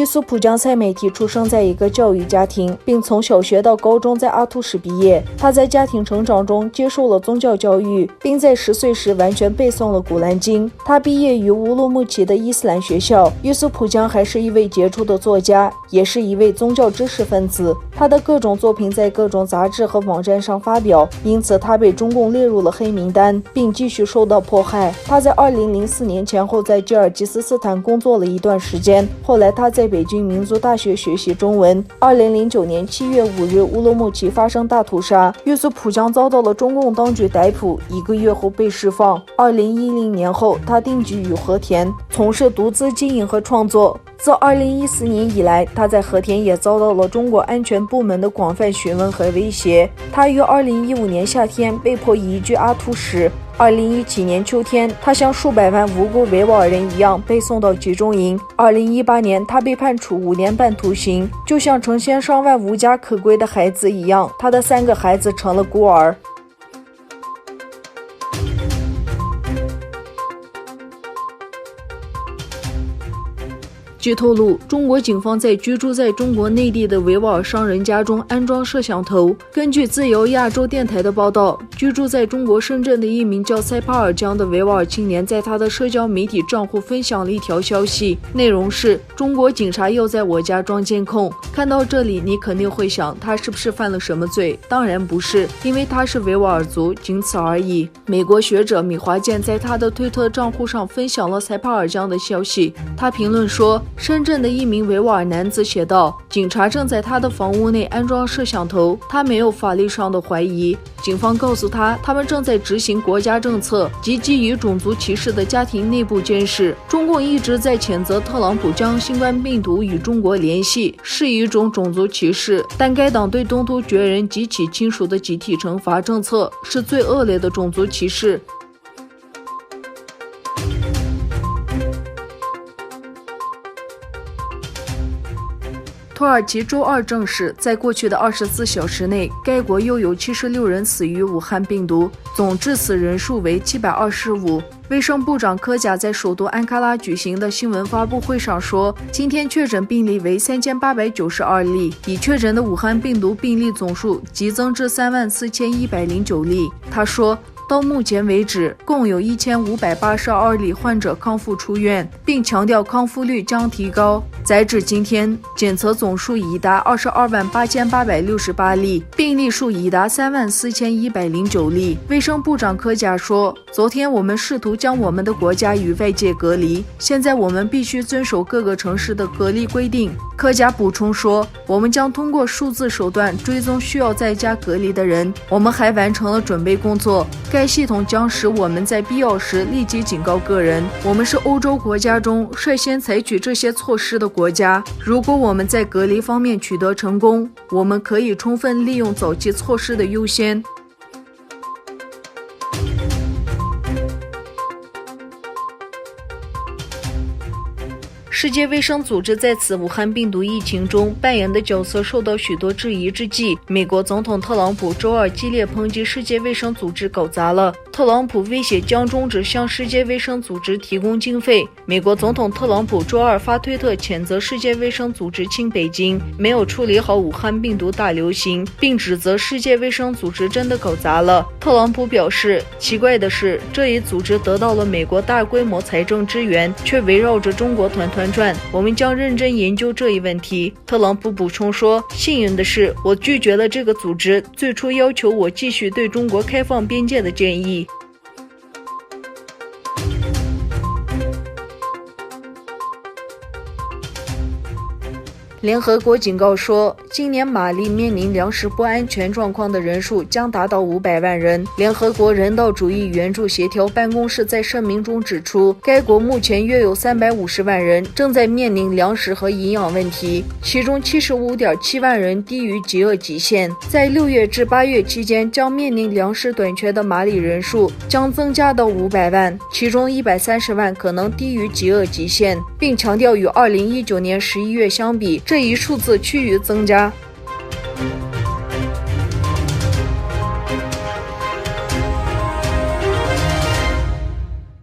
约素普江塞梅提出生在一个教育家庭，并从小学到高中在阿图什毕业。他在家庭成长中接受了宗教教育，并在10岁时完全背诵了古兰经。他毕业于乌鲁木齐的伊斯兰学校。约素普江还是一位杰出的作家，也是一位宗教知识分子。他的各种作品在各种杂志和网站上发表，因此他被中共列入了黑名单，并继续受到迫害。他在2004年前后在吉尔吉斯斯坦工作了一段时间，后来他在北京民族大学学习中文。2009年7月5日，乌鲁木齐发生大屠杀，约素普江遭到了中共当局逮捕，1个月后被释放。2010年后，他定居于和田，从事独自经营和创作。自2014年以来，他在和田也遭到了中国安全部门的广泛询问和威胁。他于2015年夏天被迫移居阿图什。2017年秋天，他像数百万无辜维吾尔人一样被送到集中营。2018年，他被判处5年半徒刑。就像成千上万无家可归的孩子一样，他的3个孩子成了孤儿。据透露，中国警方在居住在中国内地的维吾尔商人家中安装摄像头。根据自由亚洲电台的报道，居住在中国深圳的一名叫塞帕尔江的维吾尔青年在他的社交媒体账户分享了一条消息，内容是中国警察又在我家装监控。看到这里，你肯定会想，他是不是犯了什么罪？当然不是，因为他是维吾尔族，仅此而已。美国学者米华健在他的推特账户上分享了塞帕尔江的消息，他评论说，深圳的一名维吾尔男子写道，警察正在他的房屋内安装摄像头，他没有法律上的怀疑。警方告诉他，他们正在执行国家政策及基于种族歧视的家庭内部监视。中共一直在谴责特朗普将新冠病毒与中国联系，是一种种族歧视，但该党对东突厥人及其亲属的集体惩罚政策是最恶劣的种族歧视。土耳其周二证实，在过去的24小时内，该国又有76人死于武汉病毒，总致死人数为725。卫生部长科贾在首都安喀拉举行的新闻发布会上说，今天确诊病例为3892例，已确诊的武汉病毒病例总数激增至34109例。他说，到目前为止，共有1582例患者康复出院，并强调康复率将提高。截至今天，检测总数已达228868例，病例数已达34109例。卫生部长科贾说，昨天我们试图将我们的国家与外界隔离，现在我们必须遵守各个城市的隔离规定。科贾补充说，我们将通过数字手段追踪需要在家隔离的人，我们还完成了准备工作。该系统将使我们在必要时立即警告个人。我们是欧洲国家中率先采取这些措施的国家。如果我们在隔离方面取得成功，我们可以充分利用早期措施的优先。世界卫生组织在此武汉病毒疫情中扮演的角色受到许多质疑之际，美国总统特朗普周二激烈抨击世界卫生组织搞砸了。特朗普威胁将终止向世界卫生组织提供经费。美国总统特朗普周二发推特谴责世界卫生组织亲北京，没有处理好武汉病毒大流行，并指责世界卫生组织真的搞砸了。特朗普表示，奇怪的是，这一组织得到了美国大规模财政支援，却围绕着中国团团转，我们将认真研究这一问题。特朗普补充说，幸运的是，我拒绝了这个组织最初要求我继续对中国开放边界的建议。联合国警告说，今年马里面临粮食不安全状况的人数将达到500万人。联合国人道主义援助协调办公室在声明中指出，该国目前约有350万人正在面临粮食和营养问题，其中75.7万人低于饥饿极限。在6月至8月期间，将面临粮食短缺的马里人数将增加到500万，其中130万可能低于饥饿极限，并强调与2019年11月相比，这一数字趋于增加。